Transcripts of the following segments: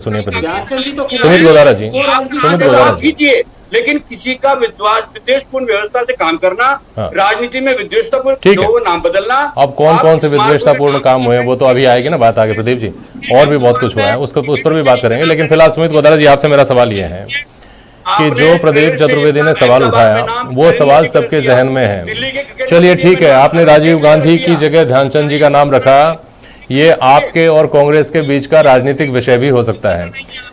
सुनिए प्रदीप तो सुमित गोदारा जी, सुमित गोदारा कीजिए, लेकिन किसी का विद्वेषपूर्ण व्यवस्था से काम करना, हाँ। राजनीति में विद्वेषतापूर्ण ठीक है, नाम बदलना। अब कौन कौन से विद्वेषतापूर्ण काम हुए वो तो अभी आएगी ना बात आगे प्रदीप जी, और भी बहुत कुछ हुआ है उसको उस पर भी बात करेंगे। लेकिन फिलहाल सुमित गोदारा जी आपसे मेरा सवाल ये है कि जो प्रदीप चतुर्वेदी ने सवाल उठाया वो सवाल सबके जहन में है। चलिए ठीक है, आपने राजीव गांधी की जगह ध्यानचंद जी का नाम रखा, ये आपके और कांग्रेस के बीच का राजनीतिक विषय भी हो सकता है,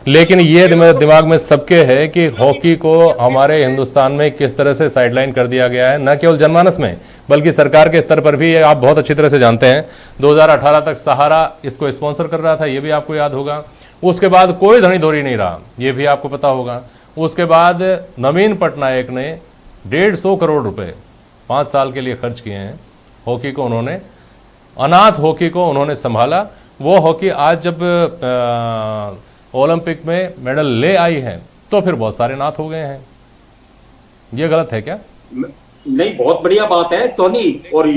लेकिन ये दिमाग में सबके है कि हॉकी को हमारे हिंदुस्तान में किस तरह से साइडलाइन कर दिया गया है, न केवल जनमानस में बल्कि सरकार के स्तर पर भी। आप बहुत अच्छी तरह से जानते हैं 2018 तक सहारा इसको स्पॉन्सर कर रहा था, ये भी आपको याद होगा। उसके बाद कोई धनी धोरी नहीं रहा, ये भी आपको पता होगा। उसके बाद नवीन पटनायक ने 150 करोड़ रुपए 5 साल के लिए खर्च किए हैं हॉकी को, उन्होंने अनाथ हॉकी को उन्होंने संभाला। वो हॉकी आज जब ओलंपिक में मेडल ले आई है तो फिर बहुत सारे नाथ हो गए हैं। ये गलत है क्या? नहीं, बहुत बढ़िया बात है टोनी। और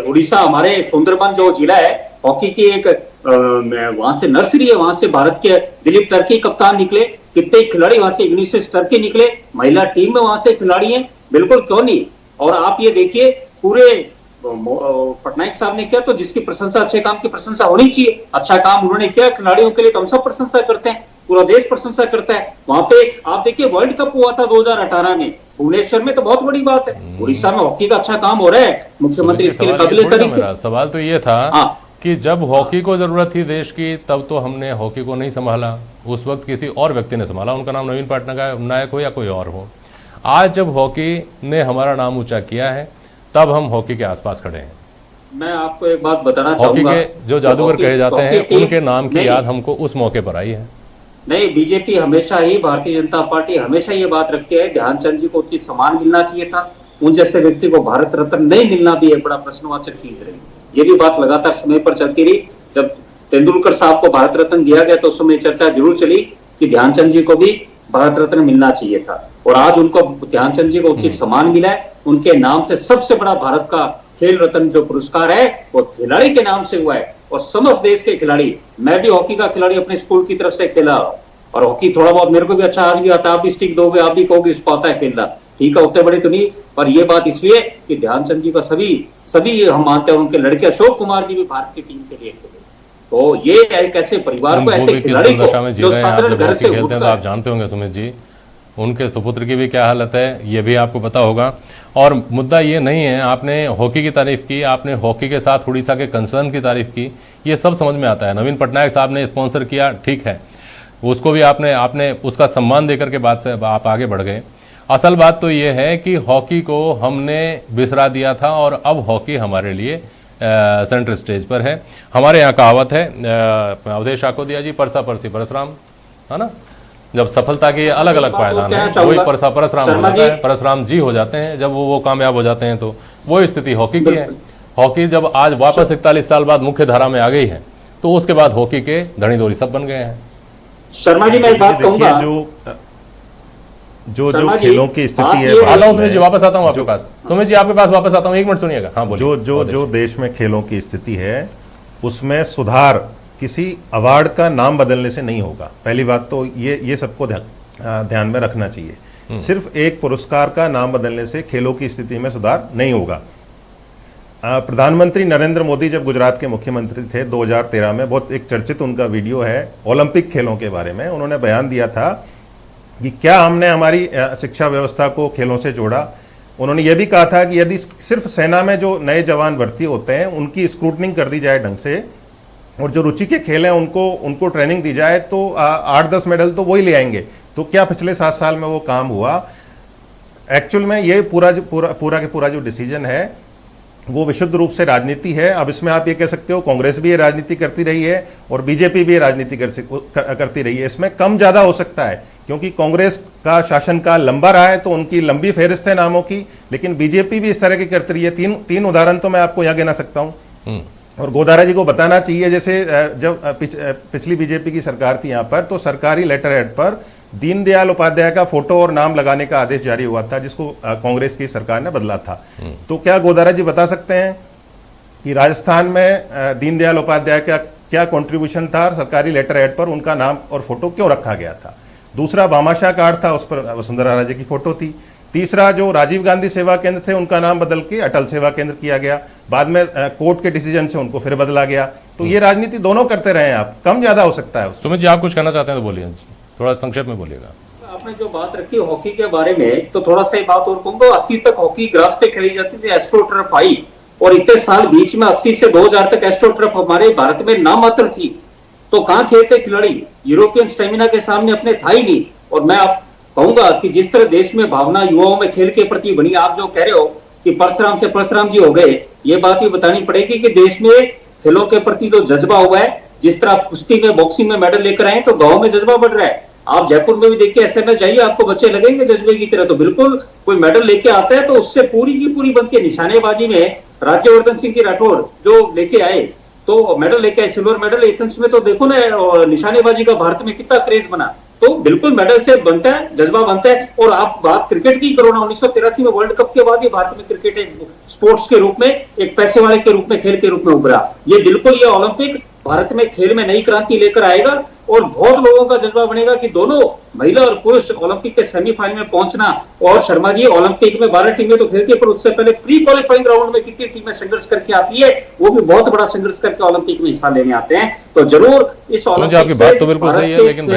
उड़ीसा हमारे सुंदरबन जो जिला है, हॉकी की एक वहां से नर्सरी है, वहां से भारत के दिलीप टर्की कप्तान निकले, कितने खिलाड़ी वहां से इग्निशियस टर्की निकले, महिला टीम में वहां से खिलाड़ी हैं, बिल्कुल क्यों नहीं। और आप ये देखिए पूरे पटनायक साहब ने किया तो जिसकी प्रशंसा, अच्छे काम की प्रशंसा होनी चाहिए। अच्छा काम उन्होंने किया खिलाड़ियों के लिए, तो हम सब प्रशंसा करते हैं, पूरा देश प्रशंसा करता है। वहां पे आप देखिए वर्ल्ड कप हुआ था 2018 में भुवनेश्वर में, तो बहुत बड़ी बात है। उड़ीसा में हॉकी का अच्छा काम हो रहा है, मुख्यमंत्री इसके लिए काबिल तारीफ है। सवाल तो ये था कि जब हॉकी को जरूरत थी देश की तब तो हमने हॉकी को नहीं संभाला, उस वक्त किसी और व्यक्ति ने संभाला, उनका नाम नवीन पटनायक हो या कोई और हो। आज जब हॉकी ने हमारा नाम ऊंचा किया है तब हम हॉकी के आसपास खड़े हैं। मैं आपको एक बात बताना चाहूंगा, हॉकी के जो जादूगर कहे जाते हैं उनके नाम की याद हमको उस मौके पर आई है। नहीं, बीजेपी हमेशा ही, भारतीय जनता पार्टी हमेशा ये बात रखती है ध्यानचंद जी को उचित सम्मान मिलना चाहिए था, उन जैसे व्यक्ति को भारत रत्न नहीं मिलना भी एक बड़ा प्रश्नवाचक चीज रही। ये भी बात लगातार समय पर चलती रही। जब तेंदुलकर साहब को भारत रत्न दिया गया तो उस समय चर्चा जरूर चली कि ध्यानचंद जी को भी भारत रत्न मिलना चाहिए था, और आज उनको ध्यानचंद जी को उचित सम्मान मिला है। उनके नाम से सबसे बड़ा भारत का खेल रत्न जो पुरस्कार है वो खिलाड़ी के नाम से हुआ है, और समस्त देश के खिलाड़ी, मैं भी हॉकी का खिलाड़ी अपने स्कूल की तरफ से खेला, और हॉकी थोड़ा बहुत मेरे को भी अच्छा आज भी आता है। आप भी स्टिक दोगे, आप भी कहोगे इसको आता है खेलना, ठीक है, उतने बड़े तो नहीं, पर ये बात इसलिए कि ध्यानचंद जी का सभी हम मानते हैं, उनके लड़के अशोक कुमार जी भी भारत की टीम के लिए खेले। तो ये एक ऐसे परिवार को, ऐसे खिलाड़ी को जो साधारण घर से खेलते हैं, तो आप जानते होंगे सुमित जी उनके सुपुत्र की भी क्या हालत है, ये भी आपको पता होगा। और मुद्दा ये नहीं है, आपने हॉकी की तारीफ की, आपने हॉकी के साथ उड़ीसा के कंसर्न की तारीफ की, ये सब समझ में आता है। नवीन पटनायक साहब ने स्पॉन्सर किया, ठीक है, उसको भी आपने उसका सम्मान देकर के बात से आप आगे बढ़ गए। असल बात तो ये है कि हॉकी को हमने बिसरा दिया था और अब हॉकी हमारे लिए सेंटर स्टेज पर है। हमारे यहाँ कहावत है, अवधेश आकोदिया जी, परसा परसी परसराम, है ना, जब सफलता के अलग अलग पायदान है, वही परसराम हो जाता है, परसराम जी हो जाते हैं जब वो कामयाब हो जाते हैं। तो वो स्थिति हॉकी की है। हॉकी जब आज वापस 41 साल बाद मुख्य धारा में आ गई है तो उसके बाद हॉकी के धनी धोरी सब बन गए हैं। शर्मा जी, मैं एक बात कहूंगा, जो खेलों की स्थिति है, आता हूं सुमित जी, वापस आता हूं आपके पास। सुमित जी आपके पास वापस आता हूं, 1 मिनट सुनिएगा। हाँ बोलिए। जो देश में खेलों की स्थिति है उसमें सुधार किसी अवार्ड का नाम बदलने से नहीं होगा। पहली बात तो ये सबको ध्यान में रखना चाहिए। सिर्फ एक पुरस्कार का नाम बदलने से खेलों की स्थिति में सुधार नहीं होगा। प्रधानमंत्री नरेंद्र मोदी जब गुजरात के मुख्यमंत्री थे 2013 में, बहुत एक चर्चित उनका वीडियो है ओलंपिक खेलों के बारे में, उन्होंने बयान दिया था कि क्या हमने हमारी शिक्षा व्यवस्था को खेलों से जोड़ा। उन्होंने ये भी कहा था कि यदि सिर्फ सेना में जो नए जवान भर्ती होते हैं उनकी स्क्रूटनिंग कर दी जाए ढंग से, और जो रुचि के खेल हैं उनको ट्रेनिंग दी जाए, तो 8-10 मेडल तो वही ले आएंगे। तो क्या पिछले 7 साल में वो काम हुआ? एक्चुअल में ये पूरा के पूरा जो डिसीजन है वो विशुद्ध रूप से राजनीति है। अब इसमें आप ये कह सकते हो कांग्रेस भी ये राजनीति करती रही है और बीजेपी भी ये राजनीति करती रही है। इसमें कम ज्यादा हो सकता है क्योंकि कांग्रेस का शासनकाल लंबा रहा है तो उनकी लंबी फेहरिस्त है नामों की, लेकिन बीजेपी भी इस तरह की करती रही है। तीन उदाहरण तो मैं आपको यहाँ गिना सकता हूँ। और गोदारा जी को बताना चाहिए, जैसे जब पिछली बीजेपी की सरकार थी यहाँ पर, तो सरकारी लेटर हेड पर दीनदयाल उपाध्याय का फोटो और नाम लगाने का आदेश जारी हुआ था, जिसको कांग्रेस की सरकार ने बदला था। तो क्या गोदारा जी बता सकते हैं कि राजस्थान में दीनदयाल उपाध्याय का क्या कंट्रीब्यूशन था, सरकारी लेटर हेड पर उनका नाम और फोटो क्यों रखा गया था। दूसरा भामाशाह कार्ड था, उस पर वसुंधरा राजे की फोटो थी। तीसरा जो राजीव गांधी सेवा केंद्र थे उनका नाम बदल के अटल सेवा केंद्र किया गया, बाद में कोर्ट के डिसीजन से उनको फिर बदला गया। तो ये राजनीति दोनों करते रहे हैं, आप कम ज्यादा हो सकता है। सुमित जी, आप कुछ कहना चाहते हैं तो बोलिए, थोड़ा संक्षेप में बोलिएगा। आपने जो बात रखी हॉकी के बारे में, तो थोड़ा सा बात और कहूंगा। 80 तक हॉकी ग्रास पे खेली जाती थी, एस्ट्रोटर्फ आई, और इतने साल बीच में 80 से 2000 तक एस्ट्रोटर्फ हमारे भारत में नामात्र थी। तो कहां खेलते खिलाड़ी, यूरोपियन स्टेमिना के सामने अपने था ही नहीं। और मैं आप कहूंगा कि जिस तरह देश में भावना युवाओं में खेल के प्रति बनी, आप जो कह रहे हो कि परशुराम से परशुराम जी हो गए, ये बात भी बतानी पड़ेगी कि देश में खेलों के प्रति जो जज्बा हुआ है, जिस तरह आप कुश्ती में, बॉक्सिंग में मेडल लेकर आए, तो गांव में जज्बा बढ़ रहा है। आप जयपुर में भी देखिए, एसएमएस जाइए, आपको बच्चे लगेंगे जज्बे की तरह। तो बिल्कुल कोई मेडल लेके आता है तो उससे पूरी की पूरी बनती है। निशानेबाजी में राज्यवर्धन सिंह जी राठौर जो लेके आए, तो मेडल लेके आए, सिल्वर मेडल एथेंस में। तो देखो ना निशानेबाजी का भारत में कितना क्रेज बना। तो बिल्कुल मेडल से बनता है, जज्बा बनता है। और आप बात क्रिकेट की करो ना, 1983 में वर्ल्ड कप के बाद ये भारत में क्रिकेट एक स्पोर्ट्स के रूप में, एक पैसे वाले के रूप में, खेल के रूप में उभरा। ये बिल्कुल ये ओलंपिक भारत में खेल में नई क्रांति लेकर आएगा, और बहुत लोगों का जज्बा बनेगा कि दोनों महिला और पुरुष ओलंपिक के सेमीफाइनल में पहुंचना। और शर्मा जी, ओलंपिक में 12 टीमें तो खेलती है, पर उससे पहले प्री क्वालिफाइंग राउंड में कितनी टीमें संघर्ष करके आती है, वो भी बहुत बड़ा संघर्ष करके ओलंपिक में हिस्सा लेने आते हैं। तो जरूर इस ओलंपिक आपकी बात तो बिल्कुल सही है, लेकिन